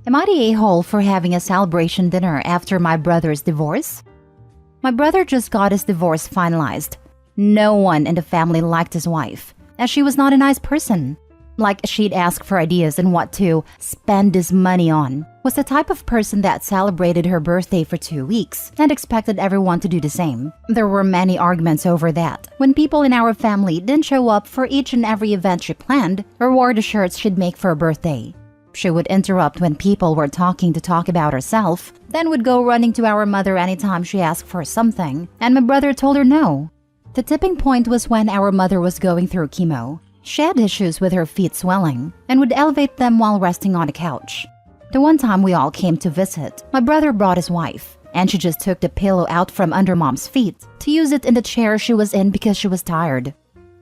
Am I the a-hole for having a celebration dinner after my brother's divorce? My brother just got his divorce finalized. No one in the family liked his wife, as she was not a nice person. Like she'd ask for ideas on what to spend his money on. Was the type of person that celebrated her birthday for 2 weeks and expected everyone to do the same. There were many arguments over that, when people in our family didn't show up for each and every event she planned or wore the shirts she'd make for her birthday. She would interrupt when people were talking to talk about herself, then would go running to our mother anytime she asked for something, and my brother told her no. The tipping point was when our mother was going through chemo. She had issues with her feet swelling and would elevate them while resting on the couch. The one time we all came to visit, my brother brought his wife, and she just took the pillow out from under mom's feet to use it in the chair she was in because she was tired.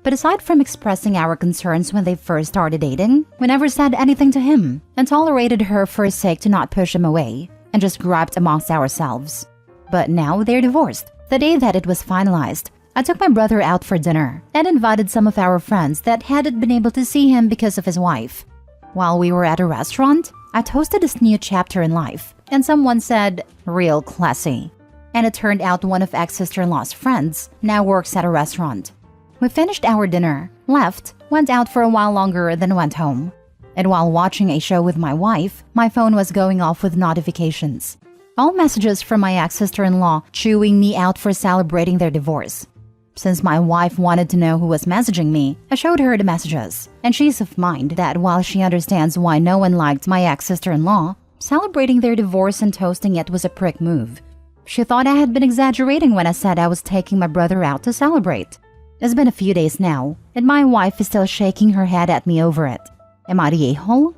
But aside from expressing our concerns when they first started dating, we never said anything to him and tolerated her for his sake to not push him away and just griped amongst ourselves. But now they're divorced. The day that it was finalized, I took my brother out for dinner and invited some of our friends that hadn't been able to see him because of his wife. While we were at a restaurant, I toasted his new chapter in life, and someone said, "Real classy." And it turned out one of ex-sister-in-law's friends now works at a restaurant. We finished our dinner, left, went out for a while longer, then went home. And while watching a show with my wife, my phone was going off with notifications. All messages from my ex-sister-in-law chewing me out for celebrating their divorce. Since my wife wanted to know who was messaging me, I showed her the messages, and she's of mind that while she understands why no one liked my ex-sister-in-law, celebrating their divorce and toasting it was a prick move. She thought I had been exaggerating when I said I was taking my brother out to celebrate. It's been a few days now, and my wife is still shaking her head at me over it. Am I the a-hole?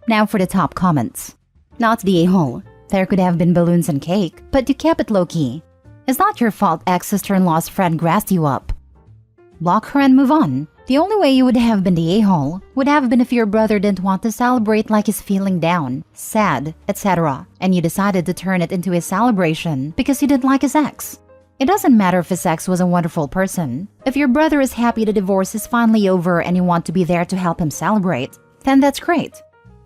Now for the top comments. Not the a-hole. There could have been balloons and cake, but you kept it low-key. It's not your fault ex-sister-in-law's friend grassed you up. Block her and move on. The only way you would have been the a-hole would have been if your brother didn't want to celebrate like he's feeling down, sad, etc. and you decided to turn it into a celebration because you didn't like his ex. It doesn't matter if his ex was a wonderful person. If your brother is happy the divorce is finally over and you want to be there to help him celebrate, then that's great.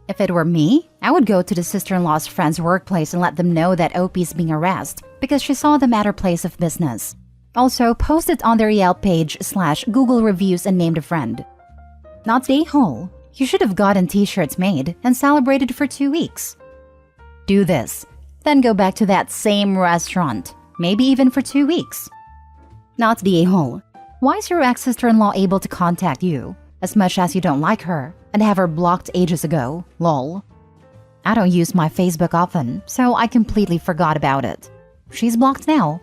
If it were me, I would go to the sister-in-law's friend's workplace and let them know that OP is being harassed because she saw them at her place of business. Also, post it on their Yelp page / Google reviews and named a friend. Not the a-hole. You should have gotten t-shirts made and celebrated for 2 weeks. Do this, then go back to that same restaurant, maybe even for 2 weeks. Not the a-hole. Why is your ex-sister-in-law able to contact you, as much as you don't like her, and have her blocked ages ago? Lol. I don't use my Facebook often, so I completely forgot about it. She's blocked now.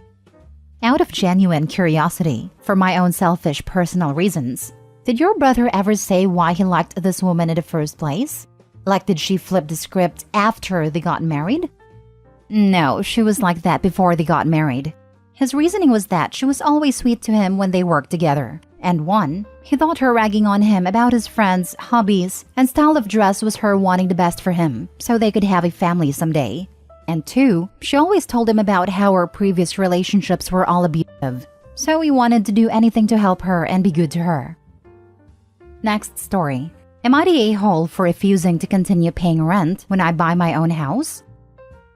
Out of genuine curiosity, for my own selfish personal reasons, did your brother ever say why he liked this woman in the first place? Like, did she flip the script after they got married? No, she was like that before they got married. His reasoning was that she was always sweet to him when they worked together. And 1, he thought her ragging on him about his friends, hobbies, and style of dress was her wanting the best for him, so they could have a family someday. And 2, she always told him about how her previous relationships were all abusive, so he wanted to do anything to help her and be good to her. Next story. Am I the a-hole for refusing to continue paying rent when I buy my own house?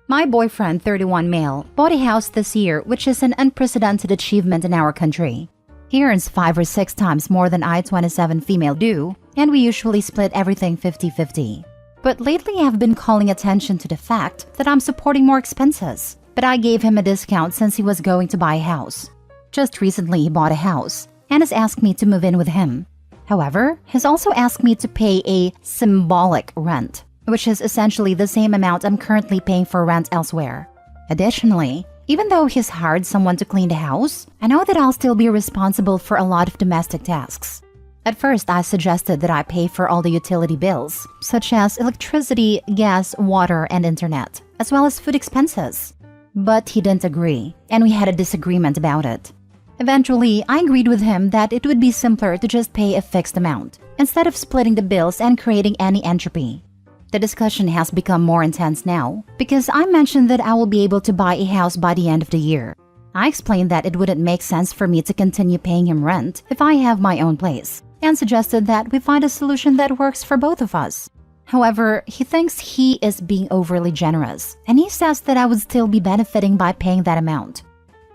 My boyfriend, 31 male, bought a house this year, which is an unprecedented achievement in our country. He earns 5 or 6 times more than I, 27 female, do, and we usually split everything 50-50. But lately I've been calling attention to the fact that I'm supporting more expenses, but I gave him a discount since he was going to buy a house. Just recently he bought a house and has asked me to move in with him. However, he's also asked me to pay a symbolic rent, which is essentially the same amount I'm currently paying for rent elsewhere. Additionally, even though he's hired someone to clean the house, I know that I'll still be responsible for a lot of domestic tasks. At first, I suggested that I pay for all the utility bills, such as electricity, gas, water, and internet, as well as food expenses. But he didn't agree, and we had a disagreement about it. Eventually, I agreed with him that it would be simpler to just pay a fixed amount, instead of splitting the bills and creating any entropy. The discussion has become more intense now, because I mentioned that I will be able to buy a house by the end of the year. I explained that it wouldn't make sense for me to continue paying him rent if I have my own place, and suggested that we find a solution that works for both of us. However, he thinks he is being overly generous, and he says that I would still be benefiting by paying that amount.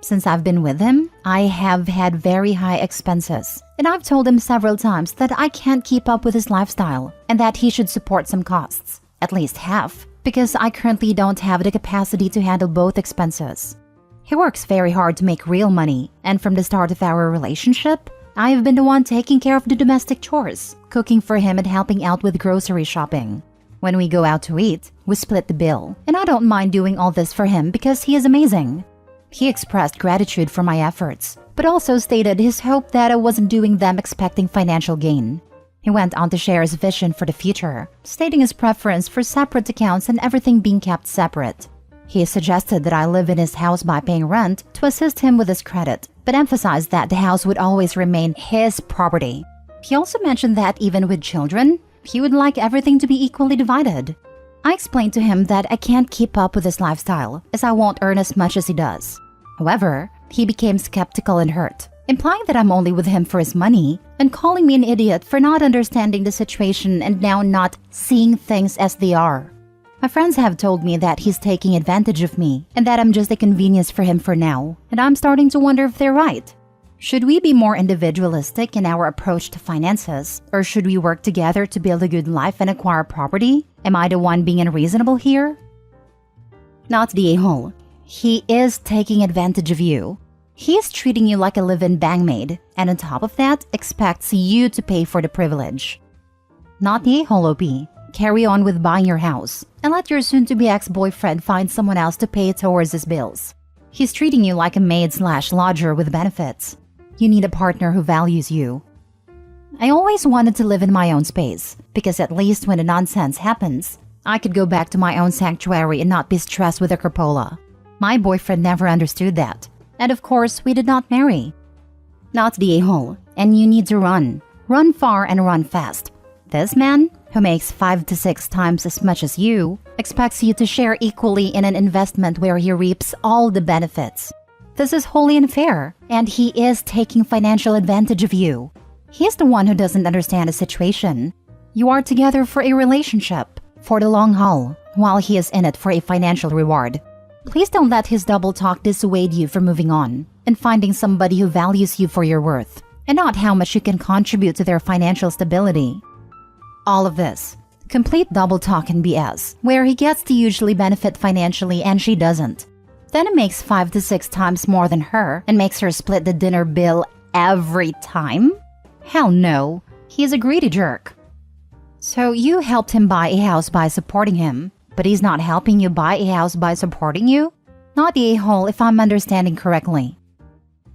Since I've been with him, I have had very high expenses, and I've told him several times that I can't keep up with his lifestyle and that he should support some costs, at least half, because I currently don't have the capacity to handle both expenses. He works very hard to make real money, and from the start of our relationship, I have been the one taking care of the domestic chores, cooking for him and helping out with grocery shopping. When we go out to eat, we split the bill, and I don't mind doing all this for him because he is amazing. He expressed gratitude for my efforts, but also stated his hope that I wasn't doing them expecting financial gain. He went on to share his vision for the future, stating his preference for separate accounts and everything being kept separate. He suggested that I live in his house by paying rent to assist him with his credit, but emphasized that the house would always remain his property. He also mentioned that even with children, he would like everything to be equally divided. I explained to him that I can't keep up with his lifestyle, as I won't earn as much as he does. However, he became skeptical and hurt, implying that I'm only with him for his money, and calling me an idiot for not understanding the situation and now not seeing things as they are. My friends have told me that he's taking advantage of me and that I'm just a convenience for him for now, and I'm starting to wonder if they're right. Should we be more individualistic in our approach to finances, or should we work together to build a good life and acquire property? Am I the one being unreasonable here? Not the a-hole. He is taking advantage of you. He is treating you like a live-in bangmaid, and on top of that, expects you to pay for the privilege. Not the a-hole, OP. Carry on with buying your house, and let your soon-to-be ex-boyfriend find someone else to pay towards his bills. He's treating you like a maid/lodger with benefits. You need a partner who values you. I always wanted to live in my own space, because at least when the nonsense happens, I could go back to my own sanctuary and not be stressed with a crapola. My boyfriend never understood that, and of course, we did not marry. Not the a-hole, and you need to run. Run far and run fast. This man, who makes 5 to 6 times as much as you, expects you to share equally in an investment where he reaps all the benefits. This is wholly unfair, and he is taking financial advantage of you. He is the one who doesn't understand the situation. You are together for a relationship, for the long haul, while he is in it for a financial reward. Please don't let his double talk dissuade you from moving on and finding somebody who values you for your worth, and not how much you can contribute to their financial stability. All of this, complete double talk and BS, where he gets to usually benefit financially and she doesn't. Then it makes 5 to 6 times more than her and makes her split the dinner bill every time? Hell no, he is a greedy jerk. So you helped him buy a house by supporting him, but he's not helping you buy a house by supporting you? Not the a-hole if I'm understanding correctly.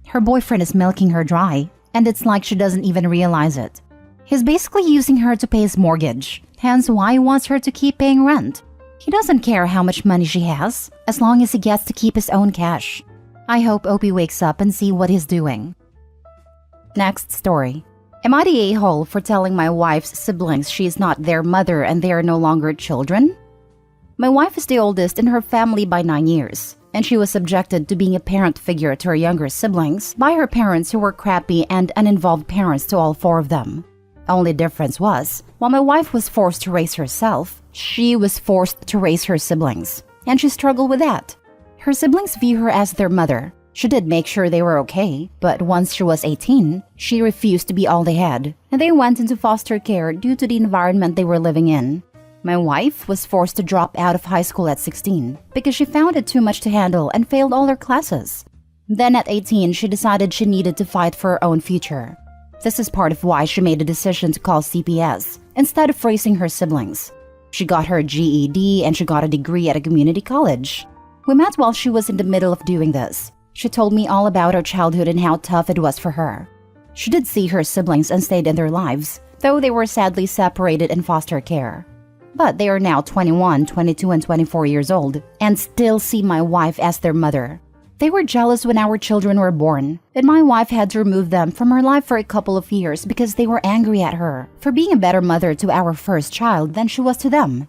Her boyfriend is milking her dry, and it's like she doesn't even realize it. He's basically using her to pay his mortgage, hence why he wants her to keep paying rent. He doesn't care how much money she has, as long as he gets to keep his own cash. I hope Opie wakes up and see what he's doing. Next story. Am I the a-hole for telling my wife's siblings she is not their mother and they are no longer children? My wife is the oldest in her family by 9 years, and she was subjected to being a parent figure to her younger siblings by her parents who were crappy and uninvolved parents to all 4 of them. Only difference was, while my wife was forced to raise herself, she was forced to raise her siblings, and she struggled with that. Her siblings view her as their mother. She did make sure they were okay, but once she was 18, she refused to be all they had, and they went into foster care due to the environment they were living in. My wife was forced to drop out of high school at 16 because she found it too much to handle and failed all her classes. Then at 18, she decided she needed to fight for her own future. This is part of why she made a decision to call CPS instead of raising her siblings. She got her GED and she got a degree at a community college. We met while she was in the middle of doing this. She told me all about her childhood and how tough it was for her. She did see her siblings and stayed in their lives, though they were sadly separated in foster care. But they are now 21, 22, and 24 years old and still see my wife as their mother. They were jealous when our children were born, and my wife had to remove them from her life for a couple of years because they were angry at her for being a better mother to our first child than she was to them.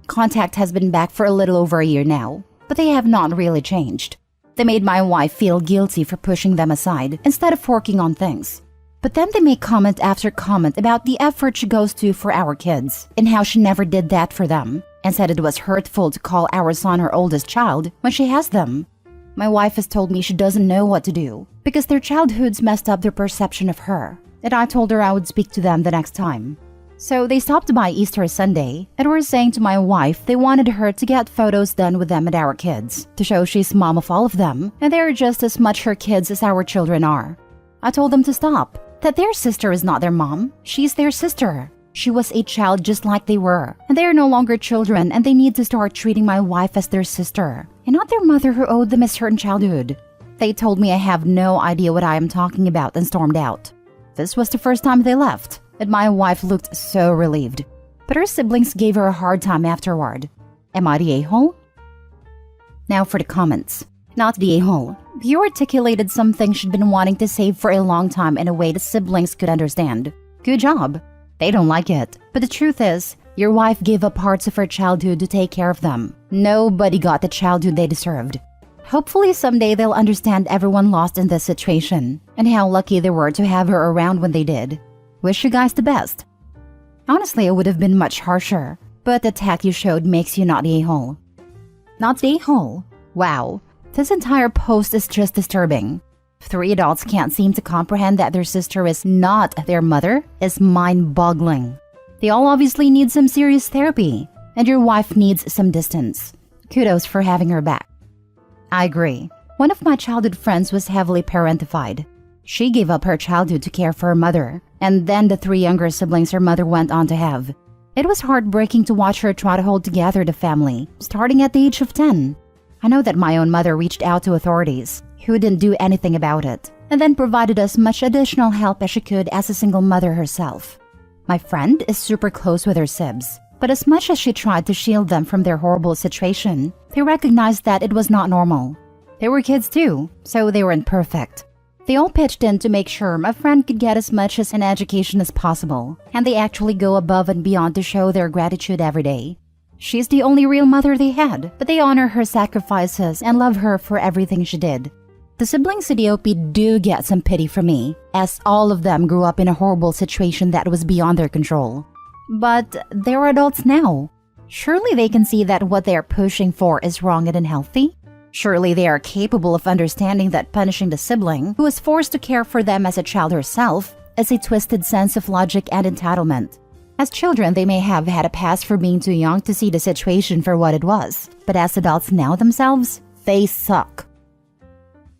Contact has been back for a little over a year now, but they have not really changed. They made my wife feel guilty for pushing them aside instead of working on things. But then they make comment after comment about the effort she goes to for our kids and how she never did that for them, and said it was hurtful to call our son her oldest child when she has them. My wife has told me she doesn't know what to do because their childhoods messed up their perception of her, and I told her I would speak to them the next time. So they stopped by Easter Sunday and were saying to my wife they wanted her to get photos done with them and our kids to show she's mom of all of them and they're just as much her kids as our children are. I told them to stop, that their sister is not their mom, she's their sister. She was a child just like they were, and they are no longer children and they need to start treating my wife as their sister and not their mother who owed them a certain childhood. They told me I have no idea what I am talking about and stormed out. This was the first time they left, and my wife looked so relieved. But her siblings gave her a hard time afterward. Am I the a-hole? Now for the comments. Not the a-hole. You articulated something she'd been wanting to say for a long time in a way the siblings could understand. Good job. They don't like it. But the truth is, your wife gave up parts of her childhood to take care of them. Nobody got the childhood they deserved. Hopefully someday they'll understand everyone lost in this situation and how lucky they were to have her around when they did. Wish you guys the best. Honestly, it would have been much harsher, but the tact you showed makes you not the a-hole. Not the a-hole? Wow. This entire post is just disturbing. 3 adults can't seem to comprehend that their sister is not their mother is mind-boggling. They all obviously need some serious therapy, and your wife needs some distance. Kudos for having her back. I agree. One of my childhood friends was heavily parentified. She gave up her childhood to care for her mother, and then the 3 younger siblings her mother went on to have. It was heartbreaking to watch her try to hold together the family, starting at the age of 10. I know that my own mother reached out to authorities, who didn't do anything about it, and then provided us much additional help as she could as a single mother herself. My friend is super close with her sibs, but as much as she tried to shield them from their horrible situation, they recognized that it was not normal. They were kids too, so they weren't perfect. They all pitched in to make sure my friend could get as much as an education as possible, and they actually go above and beyond to show their gratitude every day. She's the only real mother they had, but they honor her sacrifices and love her for everything she did. The siblings of the OP do get some pity from me, as all of them grew up in a horrible situation that was beyond their control. But they're adults now. Surely they can see that what they're pushing for is wrong and unhealthy? Surely they are capable of understanding that punishing the sibling, who was forced to care for them as a child herself, is a twisted sense of logic and entitlement. As children, they may have had a past for being too young to see the situation for what it was, but as adults now themselves, they suck.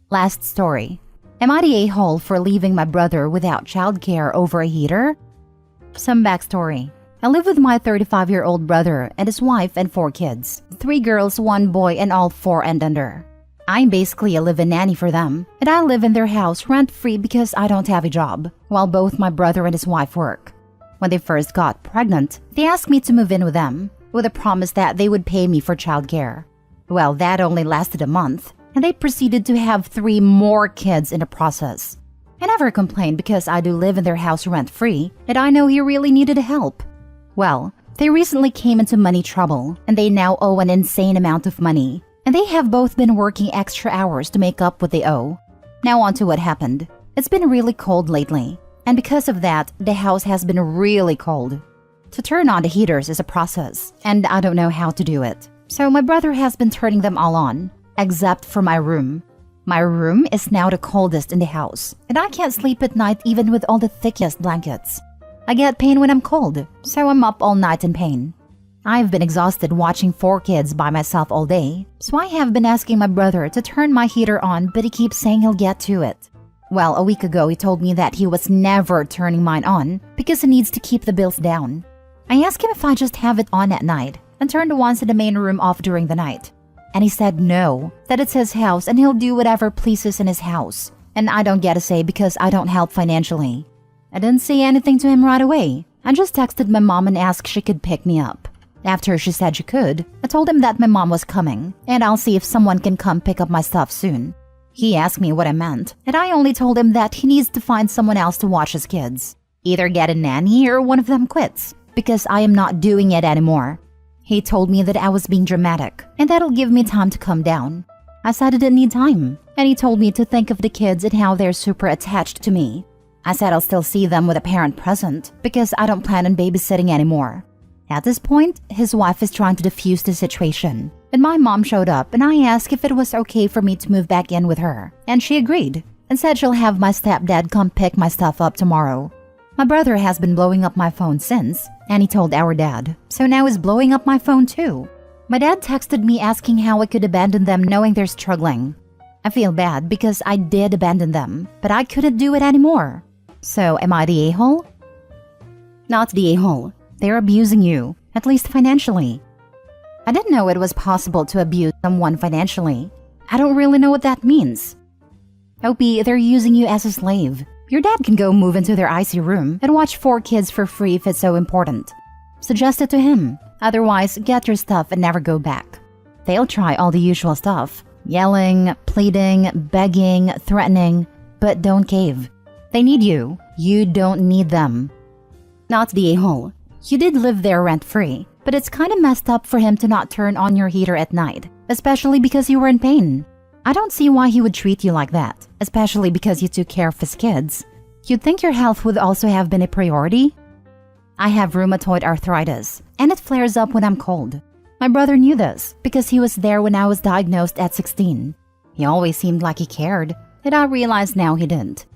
Last story. Am I the a-hole for leaving my brother without childcare over a heater? Some backstory. I live with my 35-year-old brother and his wife and 4 kids. 3 girls, 1 boy, and all 4 and under. I'm basically a live-in nanny for them, and I live in their house rent-free because I don't have a job, while both my brother and his wife work. When they first got pregnant, they asked me to move in with them, with a promise that they would pay me for childcare. Well, that only lasted a month, and they proceeded to have 3 more kids in the process. I never complained because I do live in their house rent-free, and I know he really needed help. Well, they recently came into money trouble, and they now owe an insane amount of money, and they have both been working extra hours to make up what they owe. Now on to what happened. It's been really cold lately, and because of that, the house has been really cold. To turn on the heaters is a process, and I don't know how to do it. So my brother has been turning them all on, except for my room. My room is now the coldest in the house, and I can't sleep at night even with all the thickest blankets. I get pain when I'm cold, so I'm up all night in pain. I've been exhausted watching 4 kids by myself all day, so I have been asking my brother to turn my heater on, but he keeps saying he'll get to it. Well, a week ago he told me that he was never turning mine on because he needs to keep the bills down. I asked him if I just have it on at night and turn the ones in the main room off during the night. And he said no, that it's his house and he'll do whatever pleases in his house. And I don't get a say because I don't help financially. I didn't say anything to him right away. I just texted my mom and asked if she could pick me up. After she said she could, I told him that my mom was coming, and I'll see if someone can come pick up my stuff soon. He asked me what I meant, and I only told him that he needs to find someone else to watch his kids. Either get a nanny or one of them quits, because I am not doing it anymore. He told me that I was being dramatic, and that'll give me time to calm down. I said I didn't need time, and he told me to think of the kids and how they're super attached to me. I said I'll still see them with a parent present because I don't plan on babysitting anymore. At this point, his wife is trying to defuse the situation. And my mom showed up and I asked if it was okay for me to move back in with her. And she agreed and said she'll have my stepdad come pick my stuff up tomorrow. My brother has been blowing up my phone since, and he told our dad. So now he's blowing up my phone too. My dad texted me asking how I could abandon them knowing they're struggling. I feel bad because I did abandon them, but I couldn't do it anymore. So am I the a-hole? Not the a-hole. They're abusing you, at least financially. I didn't know it was possible to abuse someone financially. I don't really know what that means. Opie, they're using you as a slave. Your dad can go move into their icy room and watch 4 kids for free if it's so important. Suggest it to him. Otherwise, get your stuff and never go back. They'll try all the usual stuff. Yelling, pleading, begging, threatening. But don't cave. They need you. You don't need them. Not the a-hole. You did live there rent-free, but it's kind of messed up for him to not turn on your heater at night, especially because you were in pain. I don't see why he would treat you like that, especially because you took care of his kids. You'd think your health would also have been a priority? I have rheumatoid arthritis, and it flares up when I'm cold. My brother knew this because he was there when I was diagnosed at 16. He always seemed like he cared, and I realize now he didn't.